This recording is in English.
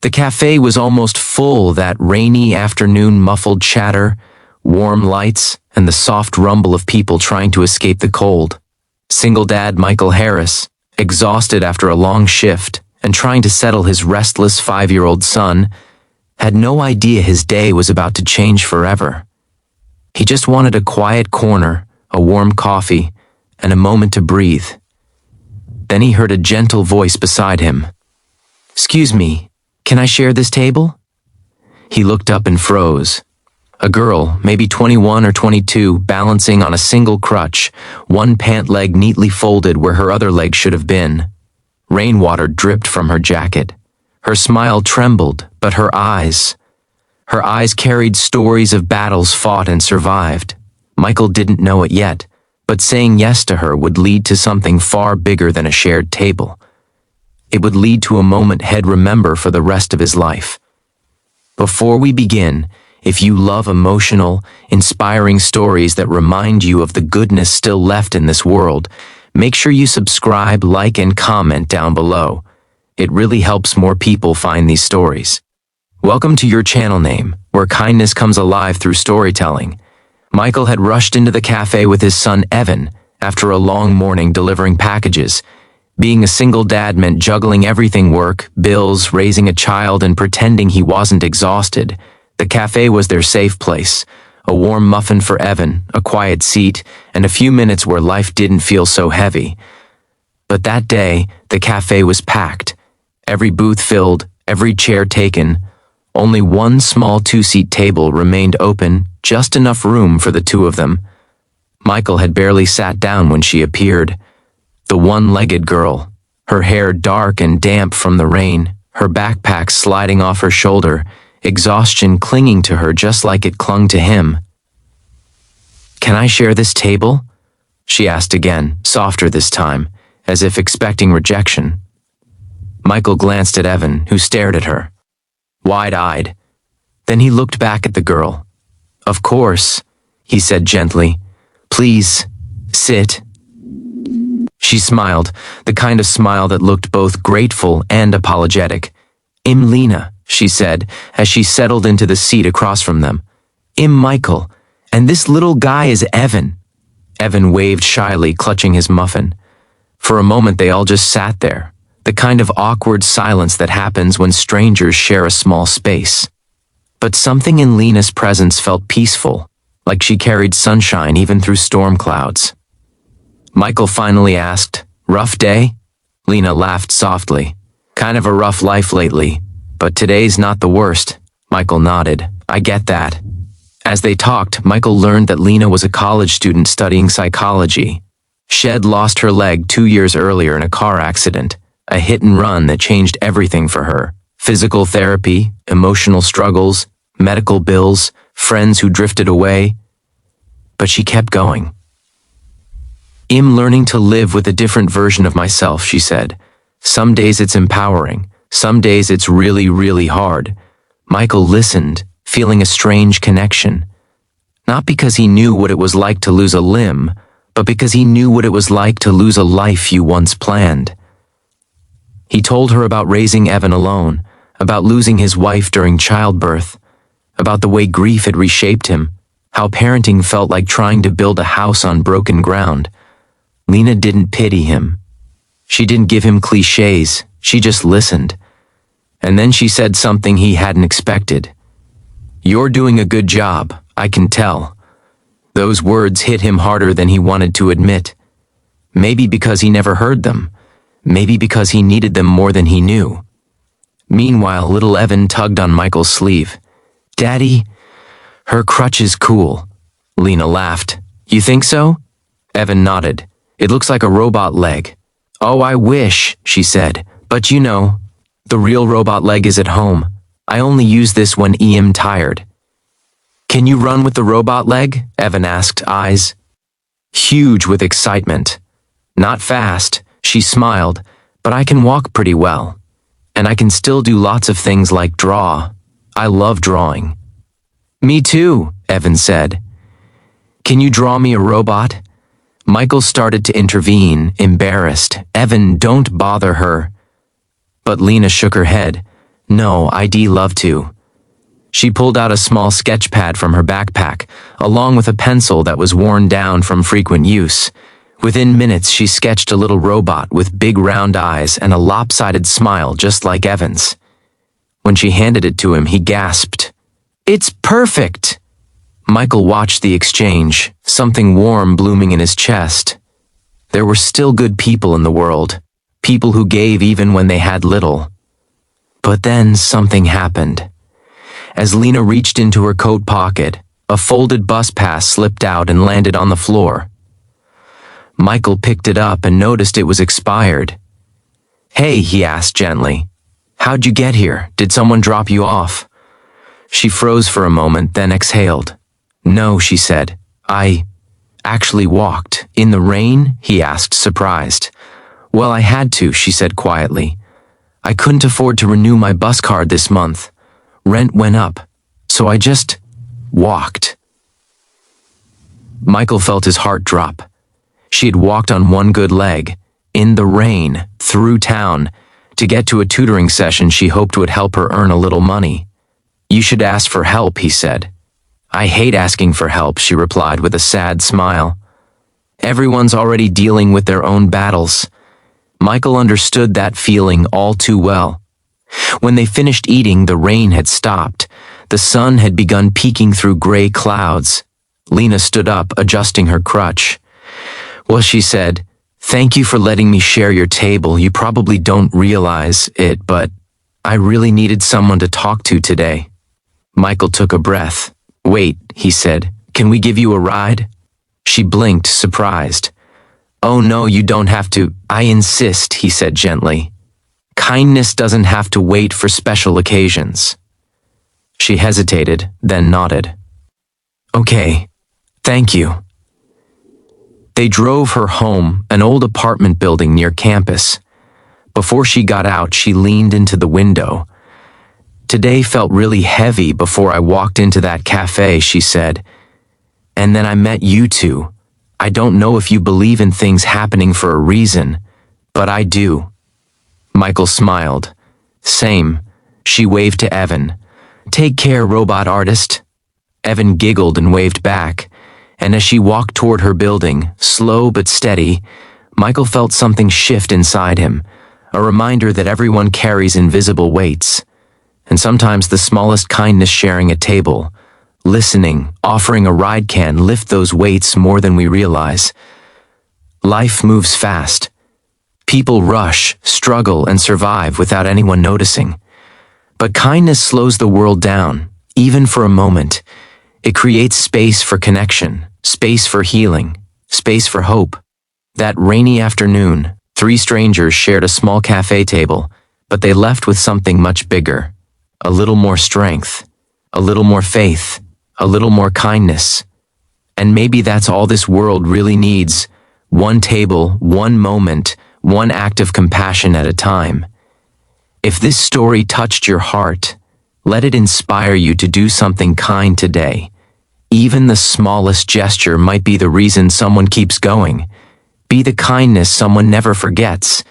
The cafe was almost full, that rainy afternoon muffled chatter, warm lights, and the soft rumble of people trying to escape the cold. Single dad Michael Harris, exhausted after a long shift and trying to settle his restless 5-year-old son, had no idea his day was about to change forever. He just wanted a quiet corner, a warm coffee, and a moment to breathe. Then he heard a gentle voice beside him. "Excuse me, can I share this table?" He looked up and froze. A girl, maybe 21 or 22, balancing on a single crutch, one pant leg neatly folded where her other leg should have been. Rainwater dripped from her jacket. Her smile trembled, but her eyes carried stories of battles fought and survived. Michael didn't know it yet, but saying yes to her would lead to something far bigger than a shared table. It would lead to a moment he'd remember for the rest of his life. Before we begin, if you love emotional, inspiring stories that remind you of the goodness still left in this world, make sure you subscribe, like, and comment down below. It really helps more people find these stories. Welcome to your channel name, where kindness comes alive through storytelling. Michael had rushed into the cafe with his son Evan after a long morning delivering packages. Being a single dad meant juggling everything: work, bills, raising a child, and pretending he wasn't exhausted. The cafe was their safe place. A warm muffin for Evan, a quiet seat, and a few minutes where life didn't feel so heavy. But that day, the cafe was packed. Every booth filled, every chair taken. Only one small 2-seat table remained open, just enough room for the two of them. Michael had barely sat down when she appeared. The one-legged girl, her hair dark and damp from the rain, her backpack sliding off her shoulder, exhaustion clinging to her just like it clung to him. "Can I share this table?" she asked again, softer this time, as if expecting rejection. Michael glanced at Evan, who stared at her, wide-eyed. Then he looked back at the girl. "Of course," he said gently. "Please, sit." She smiled, the kind of smile that looked both grateful and apologetic. "I'm Lena," she said, as she settled into the seat across from them. "I'm Michael, and this little guy is Evan." Evan waved shyly, clutching his muffin. For a moment they all just sat there, the kind of awkward silence that happens when strangers share a small space. But something in Lena's presence felt peaceful, like she carried sunshine even through storm clouds. Michael finally asked, "Rough day?" Lena laughed softly. "Kind of a rough life lately, but today's not the worst." Michael nodded. "I get that." As they talked, Michael learned that Lena was a college student studying psychology. She'd lost her leg 2 years earlier in a car accident, a hit and run that changed everything for her. Physical therapy, emotional struggles, medical bills, friends who drifted away. But she kept going. "I'm learning to live with a different version of myself," she said. "Some days it's empowering. Some days it's really, really hard." Michael listened, feeling a strange connection. Not because he knew what it was like to lose a limb, but because he knew what it was like to lose a life you once planned. He told her about raising Evan alone, about losing his wife during childbirth, about the way grief had reshaped him, how parenting felt like trying to build a house on broken ground. Lena didn't pity him. She didn't give him cliches, she just listened. And then she said something he hadn't expected. "You're doing a good job, I can tell." Those words hit him harder than he wanted to admit. Maybe because he never heard them. Maybe because he needed them more than he knew. Meanwhile, little Evan tugged on Michael's sleeve. "Daddy, her crutch is cool." Lena laughed. "You think so?" Evan nodded. "It looks like a robot leg." "Oh, I wish," she said. "But you know, the real robot leg is at home. I only use this when I'm tired." "Can you run with the robot leg?" Evan asked, eyes huge with excitement. "Not fast," she smiled, "but I can walk pretty well. And I can still do lots of things like draw. I love drawing." "Me too," Evan said. "Can you draw me a robot?" Michael started to intervene, embarrassed. "Evan, don't bother her." But Lena shook her head. No, I'd love to. She pulled out a small sketch pad from her backpack, along with a pencil that was worn down from frequent use. Within minutes, she sketched a little robot with big round eyes and a lopsided smile just like Evan's. When she handed it to him, he gasped, "It's perfect!" Michael watched the exchange, something warm blooming in his chest. There were still good people in the world, people who gave even when they had little. But then something happened. As Lena reached into her coat pocket, a folded bus pass slipped out and landed on the floor. Michael picked it up and noticed it was expired. "Hey," he asked gently. "How'd you get here? Did someone drop you off?" She froze for a moment, then exhaled. "No," she said. "I actually walked. In the rain?" he asked, surprised. "Well, I had to," she said quietly. "I couldn't afford to renew my bus card this month. Rent went up, so I just walked." Michael felt his heart drop. She had walked on one good leg, in the rain, through town, to get to a tutoring session she hoped would help her earn a little money. "You should ask for help," he said. "I hate asking for help," she replied with a sad smile. "Everyone's already dealing with their own battles." Michael understood that feeling all too well. When they finished eating, the rain had stopped. The sun had begun peeking through gray clouds. Lena stood up, adjusting her crutch. "Well," she said, "thank you for letting me share your table. You probably don't realize it, but I really needed someone to talk to today." Michael took a breath. "Wait," he said, "can we give you a ride?" She blinked, surprised. "Oh no, you don't have to. I insist," he said gently. "Kindness doesn't have to wait for special occasions." She hesitated, then nodded. "Okay, thank you." They drove her home, an old apartment building near campus. Before she got out, she leaned into the window. "Today felt really heavy before I walked into that cafe," she said. "And then I met you two. I don't know if you believe in things happening for a reason, but I do." Michael smiled. "Same." She waved to Evan. "Take care, robot artist." Evan giggled and waved back, and as she walked toward her building, slow but steady, Michael felt something shift inside him, a reminder that everyone carries invisible weights. And sometimes the smallest kindness, sharing a table, listening, offering a ride, can lift those weights more than we realize. Life moves fast. People rush, struggle, and survive without anyone noticing. But kindness slows the world down, even for a moment. It creates space for connection, space for healing, space for hope. That rainy afternoon, 3 strangers shared a small cafe table, but they left with something much bigger. A little more strength, a little more faith, a little more kindness. And maybe that's all this world really needs. One table, one moment, one act of compassion at a time. If this story touched your heart, let it inspire you to do something kind today. Even the smallest gesture might be the reason someone keeps going. Be the kindness someone never forgets.